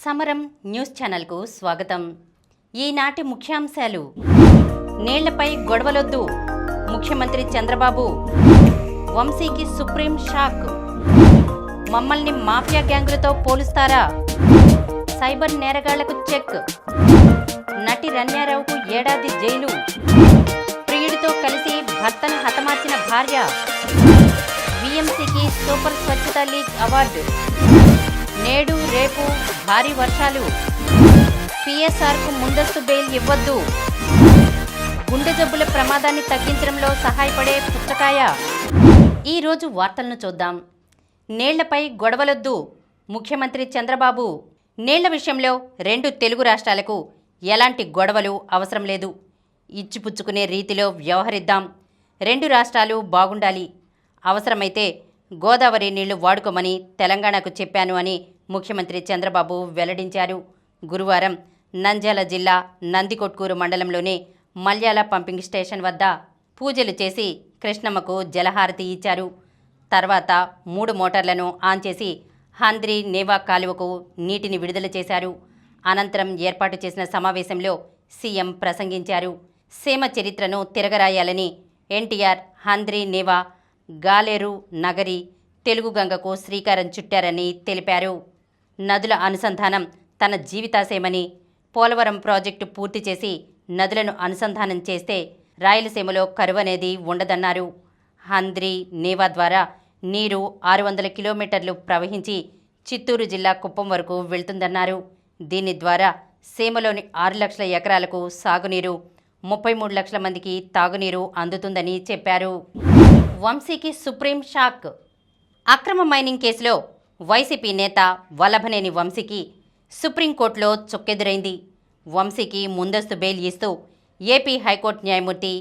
సమరం న్యూస్ ఛానల్కు స్వాగతం. ఈనాటి ముఖ్యాంశాలు: నీళ్లపై గొడవలొద్దు, ముఖ్యమంత్రి చంద్రబాబు. వంశీకి సుప్రీం షాక్. మమ్మల్ని మాఫియా గ్యాంగులతో పోలుస్తారా? సైబర్ నేరగాళ్లకు చెక్. నటి రన్యారావుకు ఏడాది జైలు. ప్రియుడితో కలిసి భర్తను హతమార్చిన భార్య. వీఎంసీకి సూపర్ స్వచ్ఛత లీగ్ అవార్డు. నేడు రేపు భారీ వర్షాలు. పిఎస్ఆర్కు ముందస్తు బెయిల్ ఇవ్వొద్దు. గుండె జబ్బుల ప్రమాదాన్ని తగ్గించడంలో సహాయపడే పుచ్చకాయ. ఈరోజు వార్తలను చూద్దాం. నీళ్లపై గొడవలొద్దు, ముఖ్యమంత్రి చంద్రబాబు. నీళ్ల విషయంలో రెండు తెలుగు రాష్ట్రాలకు ఎలాంటి గొడవలు అవసరం లేదు. ఇచ్చిపుచ్చుకునే రీతిలో వ్యవహరిద్దాం. రెండు రాష్ట్రాలు బాగుండాలి. అవసరమైతే గోదావరి నీళ్లు వాడుకోమని తెలంగాణకు చెప్పాను అని ముఖ్యమంత్రి చంద్రబాబు వెల్లడించారు. గురువారం నంద్యాల జిల్లా నందికొట్కూరు మండలంలోని మల్యాల పంపింగ్ స్టేషన్ వద్ద పూజలు చేసి కృష్ణమ్మకు జలహారతి ఇచ్చారు. తర్వాత 3 మోటార్లను ఆన్ చేసి హంద్రి నేవా కాలువకు నీటిని విడుదల చేశారు. అనంతరం ఏర్పాటు చేసిన సమావేశంలో సీఎం ప్రసంగించారు. సీమ చరిత్రను తిరగరాయాలని ఎన్టీఆర్ హంద్రి నేవా, గాలేరు, నగరి, తెలుగు గంగకు శ్రీకారం చుట్టారని తెలిపారు. నదుల అనుసంధానం తన జీవితాశయమని, పోలవరం ప్రాజెక్టు పూర్తి చేసి నదులను అనుసంధానం చేస్తే రాయలసీమలో కరువనేది ఉండదన్నారు. హంద్రి నేవా ద్వారా నీరు 600 కిలోమీటర్లు ప్రవహించి చిత్తూరు జిల్లా కుప్పం వరకు వెళ్తుందన్నారు. దీని ద్వారా సీమలోని 6 లక్షల ఎకరాలకు సాగునీరు, 33 లక్షల మందికి తాగునీరు అందుతుందని చెప్పారు. వంశీకి సుప్రీం షాక్. అక్రమ మైనింగ్ కేసులో వైసీపీ నేత వల్లభనేని వంశీకి సుప్రీంకోర్టులో చుక్కెదురైంది. వంశీకి ముందస్తు బెయిల్ ఇస్తూ ఏపీ హైకోర్టు న్యాయమూర్తి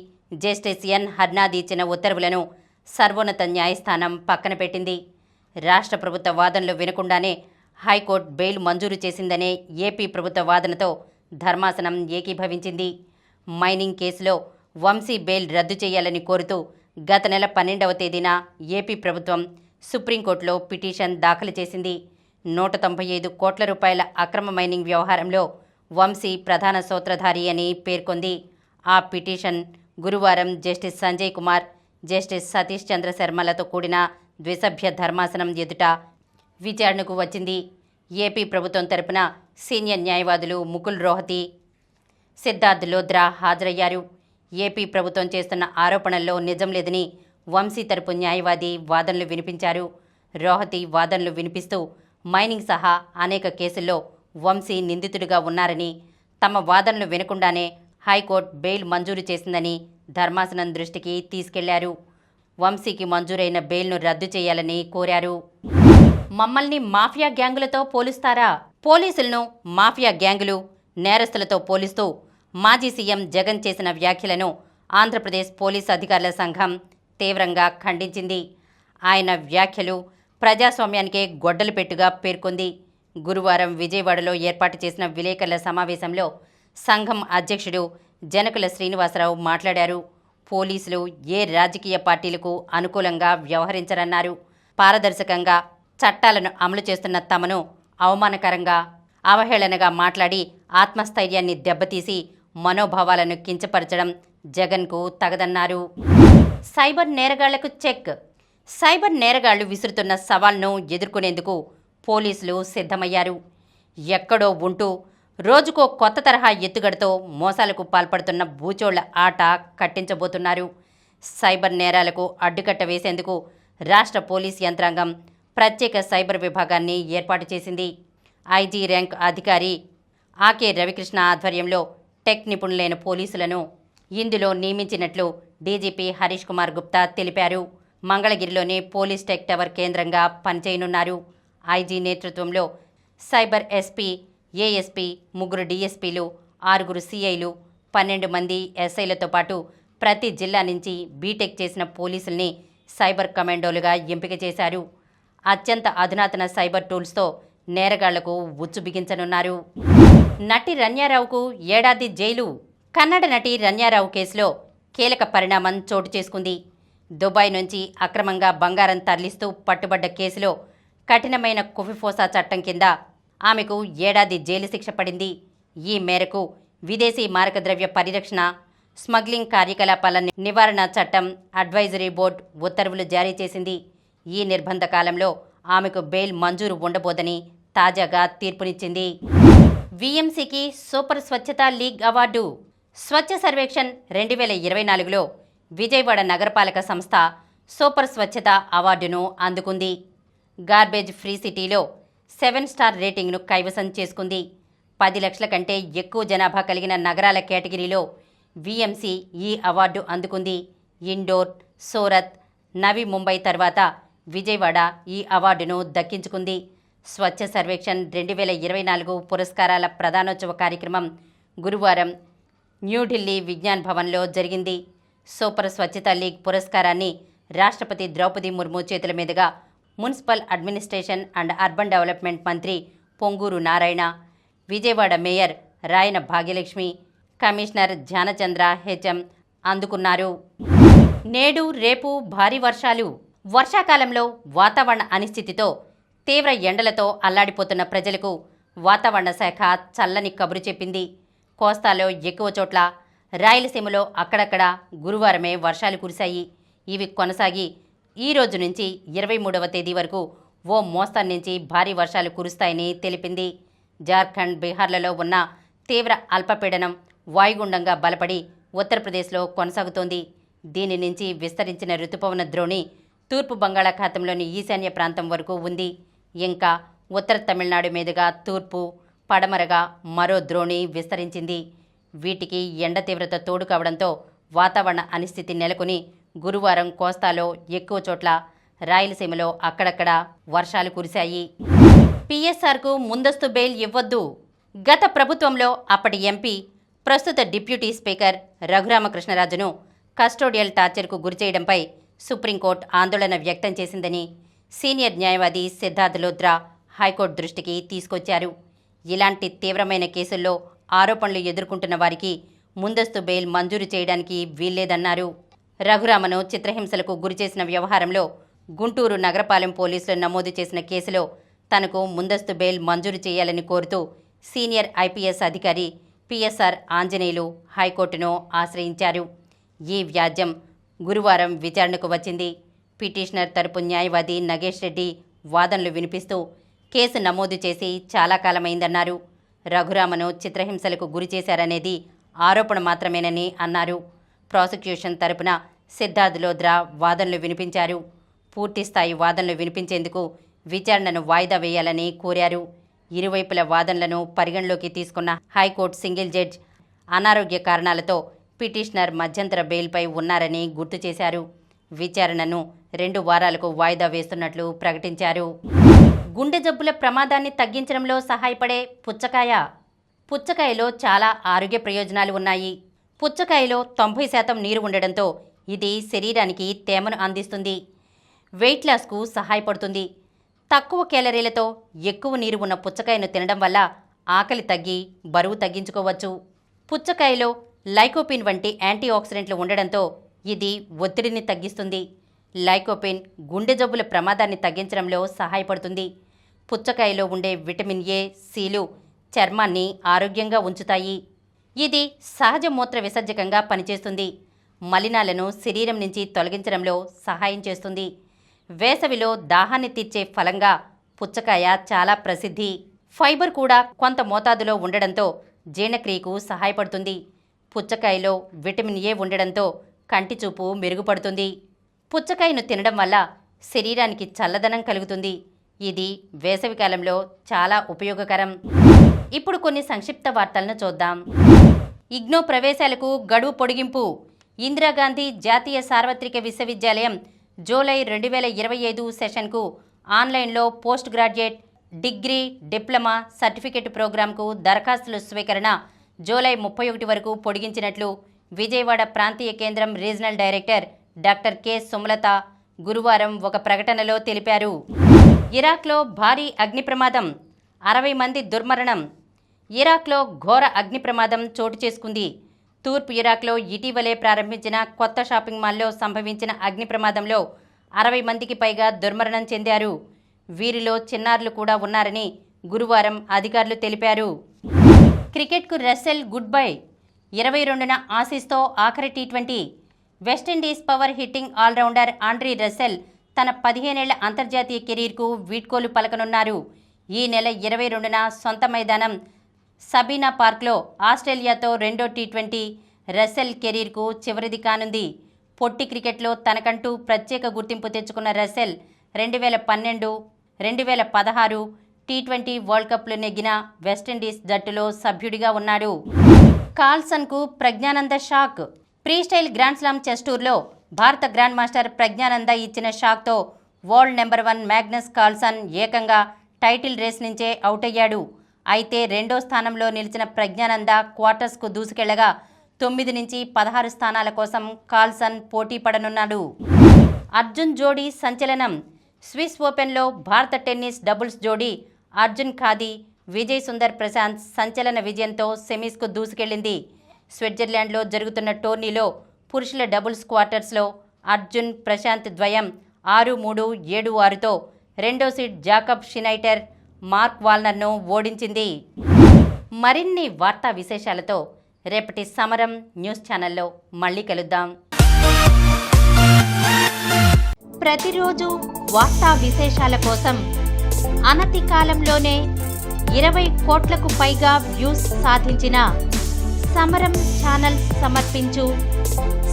జస్టిస్ ఎన్ హర్నాథ్ ఇచ్చిన ఉత్తర్వులను సర్వోన్నత న్యాయస్థానం పక్కన పెట్టింది. రాష్ట్ర ప్రభుత్వ వాదనలు వినకుండానే హైకోర్టు బెయిల్ మంజూరు చేసిందనే ఏపీ ప్రభుత్వ వాదనతో ధర్మాసనం ఏకీభవించింది. మైనింగ్ కేసులో వంశీ బెయిల్ రద్దు చేయాలని కోరుతూ గత నెల 12వ తేదీన ఏపీ ప్రభుత్వం సుప్రీంకోర్టులో పిటిషన్ దాఖలు చేసింది. 195 కోట్ల రూపాయల అక్రమ మైనింగ్ వ్యవహారంలో వంశీ ప్రధాన సూత్రధారి అని పేర్కొంది. ఆ పిటిషన్ గురువారం జస్టిస్ సంజయ్ కుమార్, జస్టిస్ సతీష్ చంద్ర శర్మలతో కూడిన ద్విసభ్య ధర్మాసనం ఎదుట విచారణకు వచ్చింది. ఏపీ ప్రభుత్వం తరపున సీనియర్ న్యాయవాదులు ముకుల్ రోహతి, సిద్ధార్థ్ లోద్రా హాజరయ్యారు. ఏపీ ప్రభుత్వం చేస్తున్న ఆరోపణల్లో నిజం లేదని వంశీ తరపు న్యాయవాది వాదనలు వినిపించారు. రోహతి వాదనలు వినిపిస్తూ మైనింగ్ సహా అనేక కేసుల్లో వంశీ నిందితుడిగా ఉన్నారని, తమ వాదనలు వినకుండానే హైకోర్టు బెయిల్ మంజూరు చేసిందని ధర్మాసనం దృష్టికి తీసుకెళ్లారు. వంశీకి మంజూరైన బెయిల్ను రద్దు చేయాలని కోరారు. మమ్మల్ని మాఫియా గ్యాంగులతో పోలుస్తారా? పోలీసులను మాఫియా గ్యాంగులు, నేరస్తులతో పోలిస్తూ మాజీ సీఎం జగన్ చేసిన వ్యాఖ్యలను ఆంధ్రప్రదేశ్ పోలీసు అధికారుల సంఘం తీవ్రంగా ఖండించింది. ఆయన వ్యాఖ్యలు ప్రజాస్వామ్యానికే గొడ్డలు పెట్టుగా పేర్కొంది. గురువారం విజయవాడలో ఏర్పాటు చేసిన విలేకరుల సమావేశంలో సంఘం అధ్యక్షుడు జనకుల శ్రీనివాసరావు మాట్లాడారు. పోలీసులు ఏ రాజకీయ పార్టీలకు అనుకూలంగా వ్యవహరించరన్నారు. పారదర్శకంగా చట్టాలను అమలు చేస్తున్న తమను అవమానకరంగా, అవహేళనగా మాట్లాడి ఆత్మస్థైర్యాన్ని దెబ్బతీసి మనోభావాలను కించపరచడం జగన్కు తగదన్నారు. సైబర్ నేరగాళ్లకు చెక్. సైబర్ నేరగాళ్లు విసురుతున్న సవాల్ను ఎదుర్కొనేందుకు పోలీసులు సిద్ధమయ్యారు. ఎక్కడో ఉంటూ రోజుకో కొత్త తరహా ఎత్తుగడతో మోసాలకు పాల్పడుతున్న భూచోళ్ల ఆట కట్టించబోతున్నారు. సైబర్ నేరాలకు అడ్డుకట్ట వేసేందుకు రాష్ట్ర పోలీస్ యంత్రాంగం ప్రత్యేక సైబర్ విభాగాన్ని ఏర్పాటు చేసింది. ఐజీ ర్యాంక్ అధికారి ఆకే రవికృష్ణ ఆధ్వర్యంలో టెక్ నిపుణులైన పోలీసులను ఇందులో నియమించినట్లు డీజీపీ హరీష్ కుమార్ గుప్తా తెలిపారు. మంగళగిరిలోని పోలీస్ టెక్ టవర్ కేంద్రంగా పనిచేయనున్నారు. ఐజీ నేతృత్వంలో సైబర్ ఎస్పీ, ఏఎస్పీ, 3 డీఎస్పీలు, 6 సీఐలు, 12 మంది ఎస్ఐలతో పాటు ప్రతి జిల్లా నుంచి బీటెక్ చేసిన పోలీసుల్ని సైబర్ కమాండోలుగా ఎంపిక చేశారు. అత్యంత అధునాతన సైబర్ టూల్స్తో నేరగాళ్లకు ఉచ్చు బిగించనున్నారు. నటి రన్యారావుకు ఏడాది జైలు. కన్నడ నటి రన్యారావు కేసులో కీలక పరిణామం చోటు చేసుకుంది. దుబాయ్ నుంచి అక్రమంగా బంగారం తరలిస్తూ పట్టుబడ్డ కేసులో కఠినమైన కుఫిఫోసా చట్టం కింద ఆమెకు ఏడాది జైలు శిక్ష పడింది. ఈ మేరకు విదేశీ మారకద్రవ్య పరిరక్షణ, స్మగ్లింగ్ కార్యకలాపాల నివారణ చట్టం అడ్వైజరీ బోర్డు ఉత్తర్వులు జారీ చేసింది. ఈ నిర్బంధ కాలంలో ఆమెకు బెయిల్ మంజూరు ఉండబోదని తాజాగా తీర్పునిచ్చింది. వీఎంసీకి సూపర్ స్వచ్ఛతా లీగ్ అవార్డు. స్వచ్ఛ సర్వేక్షణ్ 2024లో విజయవాడ నగరపాలక సంస్థ సూపర్ స్వచ్ఛత అవార్డును అందుకుంది. గార్బేజ్ ఫ్రీ సిటీలో 7 స్టార్ రేటింగ్ను కైవసం చేసుకుంది. 10 లక్షల కంటే ఎక్కువ జనాభా కలిగిన నగరాల కేటగిరీలో వీఎంసీ ఈ అవార్డు అందుకుంది. ఇండోర్, సూరత్, నవీ ముంబై తర్వాత విజయవాడ ఈ అవార్డును దక్కించుకుంది. స్వచ్ఛ సర్వేక్షణ్ 2024 పురస్కారాల ప్రధానోత్సవ కార్యక్రమం గురువారం న్యూఢిల్లీ విజ్ఞాన్ భవన్లో జరిగింది. సూపర్ స్వచ్ఛత లీగ్ పురస్కారాన్ని రాష్ట్రపతి ద్రౌపది ముర్ము చేతుల మీదుగా municipal administration and urban development మంత్రి Ponguru Narayana, Vijayawada mayor Rayana Bhagyalakshmi, commissioner Dhyanachandra HM అందుకున్నారు. నేడు రేపు భారీ వర్షాలు. వర్షాకాలంలో వాతావరణ అనిశ్చితితో తీవ్ర ఎండలతో అల్లాడిపోతున్న ప్రజలకు వాతావరణ శాఖ చల్లని కబురు చెప్పింది. కోస్తాలో ఎక్కువ చోట్ల, రాయలసీమలో అక్కడక్కడ గురువారమే వర్షాలు కురిశాయి. ఇవి కొనసాగి ఈ రోజు నుంచి 23వ తేదీ వరకు ఓ మోస్తరు నుంచి భారీ వర్షాలు కురుస్తాయని తెలిపింది. జార్ఖండ్, బీహార్లలో ఉన్న తీవ్ర అల్పపీడనం వాయుగుండంగా బలపడి ఉత్తరప్రదేశ్లో కొనసాగుతోంది. దీని నుంచి విస్తరించిన రుతుపవన ద్రోణి తూర్పు బంగాళాఖాతంలోని ఈశాన్య ప్రాంతం వరకు ఉంది. ఇంకా ఉత్తర తమిళనాడు మీదుగా తూర్పు, పడమరగా మరో ద్రోణి విస్తరించింది. వీటికి ఎండ తీవ్రత తోడు కావడంతో వాతావరణ అనిశ్చితి నెలకొని గురువారం కోస్తాలో ఎక్కువ చోట్ల, రాయలసీమలో అక్కడక్కడ వర్షాలు కురిశాయి. పిఎస్ఆర్కు ముందస్తు బెయిల్ ఇవ్వొద్దు. గత ప్రభుత్వంలో అప్పటి ఎంపీ, ప్రస్తుత డిప్యూటీ స్పీకర్ రఘురామకృష్ణరాజును కస్టోడియల్ టార్చర్కు గురిచేయడంపై సుప్రీంకోర్టు ఆందోళన వ్యక్తం చేసిందని సీనియర్ న్యాయవాది సిద్ధార్థ్ లూథ్రా హైకోర్టు దృష్టికి తీసుకొచ్చారు. ఇలాంటి తీవ్రమైన కేసుల్లో ఆరోపణలు ఎదుర్కొంటున్న వారికి ముందస్తు బెయిల్ మంజూరు చేయడానికి వీల్లేదన్నారు. రఘురామను చిత్రహింసలకు గురిచేసిన వ్యవహారంలో గుంటూరు నగరపాలెం పోలీసులు నమోదు చేసిన కేసులో తనకు ముందస్తు బెయిల్ మంజూరు చేయాలని కోరుతూ సీనియర్ ఐపీఎస్ అధికారి పిఎస్ఆర్ ఆంజనేయులు హైకోర్టును ఆశ్రయించారు. ఈ వ్యాజ్యం గురువారం విచారణకు వచ్చింది. పిటిషనర్ తరపు న్యాయవాది నగేష్ రెడ్డి వాదనలు వినిపిస్తూ కేసు నమోదు చేసి చాలా కాలమైందన్నారు. రఘురామను చిత్రహింసలకు గురిచేశారనేది ఆరోపణ మాత్రమేనని అన్నారు. ప్రాసిక్యూషన్ తరపున సిద్ధార్థ్ లూథ్రా వాదనలు వినిపించారు. పూర్తిస్థాయి వాదనలు వినిపించేందుకు విచారణను వాయిదా వేయాలని కోరారు. ఇరువైపుల వాదనలను పరిగణలోకి తీసుకున్న హైకోర్టు సింగిల్ జడ్జ్ అనారోగ్య కారణాలతో పిటిషనర్ మధ్యంతర బెయిల్పై ఉన్నారని గుర్తు చేశారు. విచారణను 2 వారాలకు వాయిదా వేస్తున్నట్లు ప్రకటించారు. గుండె జబ్బుల ప్రమాదాన్ని తగ్గించడంలో సహాయపడే పుచ్చకాయ. పుచ్చకాయలో చాలా ఆరోగ్య ప్రయోజనాలు ఉన్నాయి. పుచ్చకాయలో 90% నీరు ఉండడంతో ఇది శరీరానికి తేమను అందిస్తుంది. వెయిట్ లాస్కు సహాయపడుతుంది. తక్కువ కేలరీలతో ఎక్కువ నీరు ఉన్న పుచ్చకాయను తినడం వల్ల ఆకలి తగ్గి బరువు తగ్గించుకోవచ్చు. పుచ్చకాయలో లైకోపిన్ వంటి యాంటీ ఆక్సిడెంట్లు ఉండడంతో ఇది ఒత్తిడిని తగ్గిస్తుంది. లైకోపిన్ గుండె జబ్బుల ప్రమాదాన్ని తగ్గించడంలో సహాయపడుతుంది. పుచ్చకాయలో ఉండే విటమిన్ ఏ, సిలు చర్మాన్ని ఆరోగ్యంగా ఉంచుతాయి. ఇది సహజ మూత్ర విసర్జకంగా పనిచేస్తుంది. మలినాలను శరీరం నుంచి తొలగించడంలో సహాయం చేస్తుంది. వేసవిలో దాహాన్ని తీర్చే ఫలంగా పుచ్చకాయ చాలా ప్రసిద్ధి. ఫైబర్ కూడా కొంత మోతాదులో ఉండడంతో జీర్ణక్రియకు సహాయపడుతుంది. పుచ్చకాయలో విటమిన్ ఏ ఉండడంతో కంటి చూపు మెరుగుపడుతుంది. పుచ్చకాయను తినడం వల్ల శరీరానికి చల్లదనం కలుగుతుంది. ఇది వేసవికాలంలో చాలా ఉపయోగకరం. ఇప్పుడు కొన్ని సంక్షిప్త వార్తలను చూద్దాం. ఇగ్నో ప్రవేశాలకు గడువు పొడిగింపు. ఇందిరాగాంధీ జాతీయ సార్వత్రిక విశ్వవిద్యాలయం జూలై 2025 సెషన్కు ఆన్లైన్లో post graduate, degree, diploma, certificate ప్రోగ్రాంకు దరఖాస్తుల స్వీకరణ జూలై 31 వరకు పొడిగించినట్లు విజయవాడ ప్రాంతీయ కేంద్రం regional director doctor K Sumalatha గురువారం ఒక ప్రకటనలో తెలిపారు. ఇరాక్లో భారీ అగ్ని ప్రమాదం, 60 మంది దుర్మరణం. ఇరాక్లో ఘోర అగ్ని ప్రమాదం చోటు చేసుకుంది. తూర్పు ఇరాక్లో ఇటీవలే ప్రారంభించిన కొత్త షాపింగ్ మాల్లో సంభవించిన అగ్ని ప్రమాదంలో 60 మందికి పైగా దుర్మరణం చెందారు. వీరిలో చిన్నారులు కూడా ఉన్నారని గురువారం అధికారులు తెలిపారు. క్రికెట్కు రసెల్ గుడ్ బై. 22న ఆసీస్తో ఆఖరి టీ20. West Indies power hitting allrounder Andre Russell తన 15 ఏళ్ల అంతర్జాతీయ కెరీర్కు వీడ్కోలు పలకనున్నారు. ఈ నెల 22న సొంత మైదానం సబీనా పార్క్లో ఆస్ట్రేలియాతో రెండో టీ20 రసెల్ కెరీర్కు చివరిది కానుంది. పొట్టి క్రికెట్లో తనకంటూ ప్రత్యేక గుర్తింపు తెచ్చుకున్న రసెల్ 2012, 2016 టీ20 వరల్డ్ కప్లు నెగ్గిన వెస్టిండీస్ జట్టులో సభ్యుడిగా ఉన్నాడు. కార్ల్సన్కు Praggnanandhaa shock. Freestyle grand slam chess టూర్లో భారత గ్రాండ్ మాస్టర్ ప్రజ్ఞానంద ఇచ్చిన షాక్తో వరల్డ్ నెంబర్ 1 మ్యాగ్నస్ కార్ల్సన్ ఏకంగా టైటిల్ రేస్ నుంచే అవుట్ అయ్యాడు. అయితే రెండో స్థానంలో నిలిచిన ప్రజ్ఞానంద క్వార్టర్స్కు దూసుకెళ్లగా 9 నుంచి 16 స్థానాల కోసం కార్ల్సన్ పోటీ పడనున్నాడు. అర్జున్ జోడీ సంచలనం. స్విస్ ఓపెన్లో భారత టెన్నిస్ డబుల్స్ జోడీ అర్జున్ ఖాదీ, విజయ్ సుందర్ ప్రశాంత్ సంచలన విజయంతో సెమీస్కు దూసుకెళ్లింది. స్విట్జర్లాండ్లో జరుగుతున్న టోర్నీలో పురుషుల డబుల్స్ క్వార్టర్స్లో అర్జున్ ప్రశాంత్ ద్వయం 6-3, 7-6తో రెండో సీడ్ జాకబ్ షినైటర్, మార్క్ వాల్నర్ను ఓడించింది. మరిన్ని వార్తా విశేషాలతో రేపటి సమరం న్యూస్ ఛానల్లో మళ్ళీ కలుద్దాం. ప్రతిరోజు వార్తా విశేషాల కోసం అనతి కాలంలోనే 20 కోట్లకు పైగా వ్యూస్ సాధించిన సమరం ఛానల్ సమర్పించు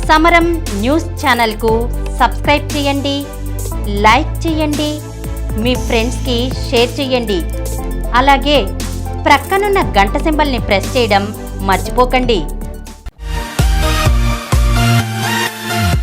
సమరం న్యూస్ ఛానల్కు సబ్స్క్రైబ్ చేయండి, లైక్ చేయండి, మీ ఫ్రెండ్స్కి షేర్ చేయండి. అలాగే ప్రక్కనున్న గంట సింబల్ని ప్రెస్ చేయడం మర్చిపోకండి.